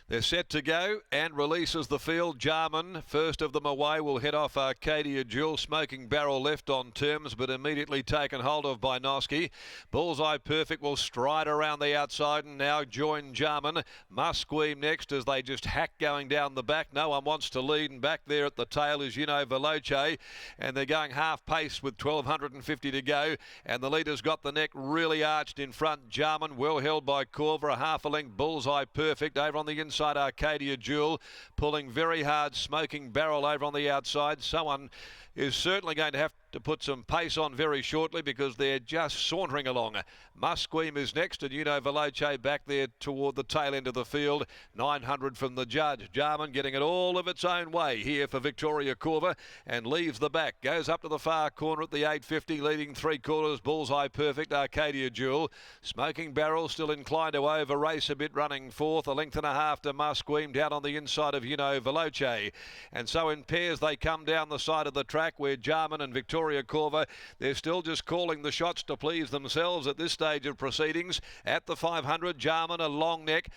They're set to go and releases the field. Jarman, first of them away, will head off Arcadia Jewel. Smoking Barrel left on terms, but immediately taken hold of by Noski. Bullseye Perfect will stride around the outside and now join Jarman. Musqueam next as they just hack going down the back. No one wants to lead, and back there at the tail is Veloce, and they're going half pace with 1250 to go, and the leader's got the neck really arched in front. Jarman well held by Corver, a half a length. Bullseye Perfect over on the inside. Arcadia Jewel pulling very hard. Smoking Barrel over on the outside. Someone is certainly going to have to put some pace on very shortly because they're just sauntering along. Musqueam is next, and Veloce back there toward the tail end of the field. 900 from the judge. Jarman getting it all of its own way here for Victoria Corver and leaves the back. Goes up to the far corner at the 850, leading 3/4. Bullseye Perfect, Arcadia Jewel. Smoking Barrel still inclined to over race a bit, running fourth. A length and a half to Musqueam down on the inside of Veloce. And so in pairs they come down the side of the track where Jarman and Victoria Corver, they're still just calling the shots to please themselves at this stage of proceedings. At the 500, Jarman, a long neck.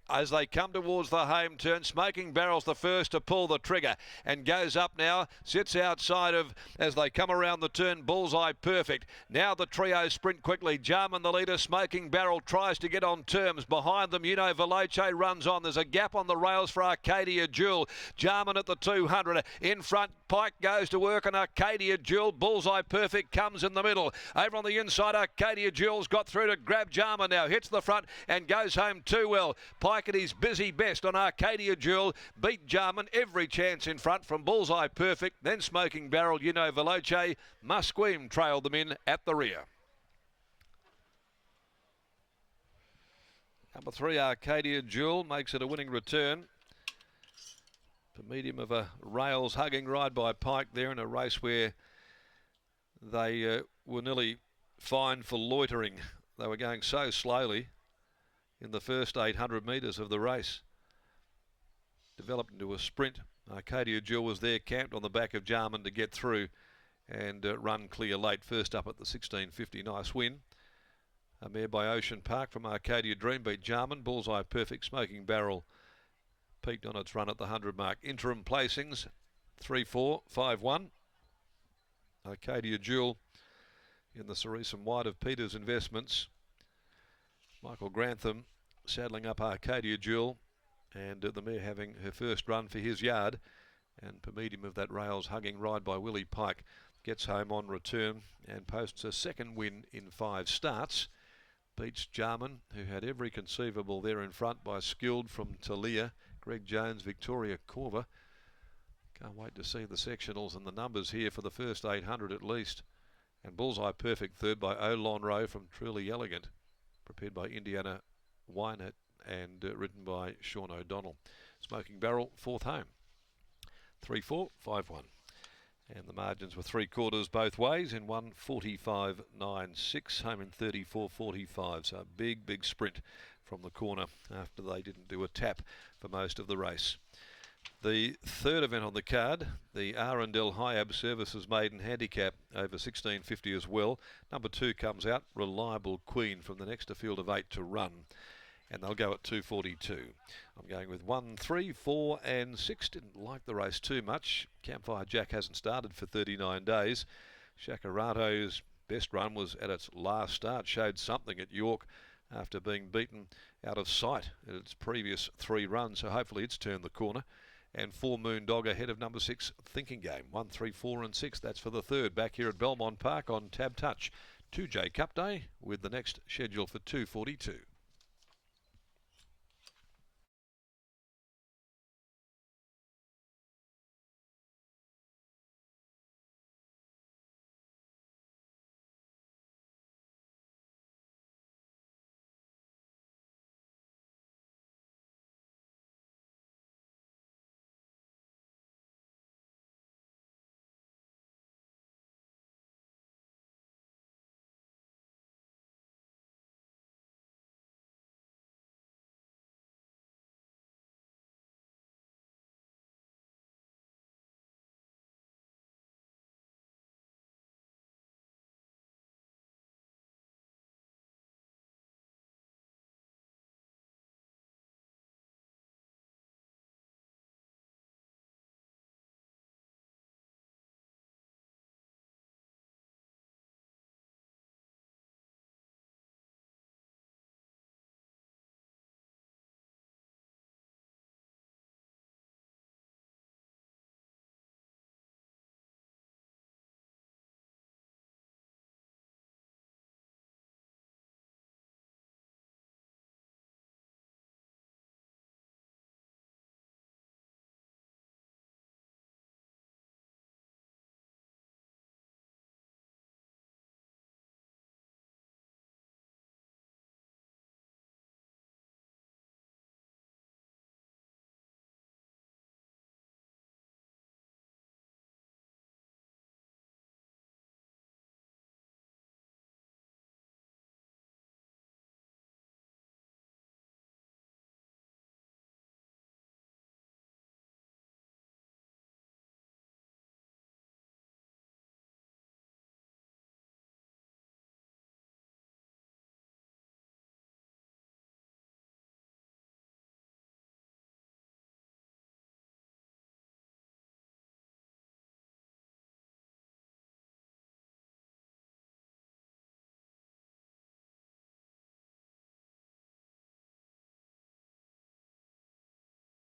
As they come towards the home turn, Smoking Barrel's the first to pull the trigger and goes up now, sits outside of, as they come around the turn, Bullseye Perfect. Now the trio sprint quickly. Jarman the leader, Smoking Barrel tries to get on terms. Behind them, Veloce runs on. There's a gap on the rails for Arcadia Jewel. Jarman at the 200. In front, Pike goes to work on Arcadia Jewel. Bullseye Perfect comes in the middle. Over on the inside, Arcadia Jewel's got through to grab Jarman now. Hits the front and goes home too well. Pike at his busy best on Arcadia Jewel. Beat Jarman, every chance in front from Bullseye Perfect. Then Smoking Barrel, Veloce. Musqueam trailed them in at the rear. Number 3, Arcadia Jewel, makes it a winning return. The medium of a rails hugging ride by Pike there in a race where they were nearly fined for loitering. They were going so slowly in the first 800 metres of the race. Developed into a sprint. Arcadia Jewel was there, camped on the back of Jarman to get through and run clear late. First up at the 1650, nice win. A mare by Ocean Park from Arcadia Dream beat Jarman. Bullseye Perfect, Smoking Barrel peaked on its run at the 100 mark. Interim placings 3, 4, 5, 1. Arcadia Jewel in the Cerise and White of Peters Investments. Michael Grantham saddling up Arcadia Jewel, and the mare having her first run for his yard, and per medium of that rails hugging ride by Willie Pike gets home on return and posts a second win in 5 starts. Beats Jarman, who had every conceivable there in front by Skilled from Talia, Greg Jones, Victoria Corver. Can't wait to see the sectionals and the numbers here for the first 800 at least. And Bullseye Perfect third by Olon Rowe from Truly Elegant, prepared by Indiana Wynett and written by Sean O'Donnell. Smoking Barrel fourth home. 3, 4, 5, 1. And the margins were 3/4 both ways in 1:45.96, home in 34.45. So a big sprint from the corner after they didn't do a tap for most of the race. The third event on the card, the Arundel Hiab Services Maiden Handicap over 1650 as well. Number 2 comes out, Reliable Queen, from the next a field of 8 to run. And they'll go at 2:42. I'm going with 1, 3, 4 and 6. Didn't like the race too much. Campfire Jack hasn't started for 39 days. Shakarato's best run was at its last start. Showed something at York after being beaten out of sight at its previous 3 runs. So hopefully it's turned the corner. And 4 Moon Dog ahead of number 6 Thinking Game. 1, 3, 4 and 6. That's for the third. Back here at Belmont Park on Tab Touch. Toodyay Cup Day with the next schedule for 2:42.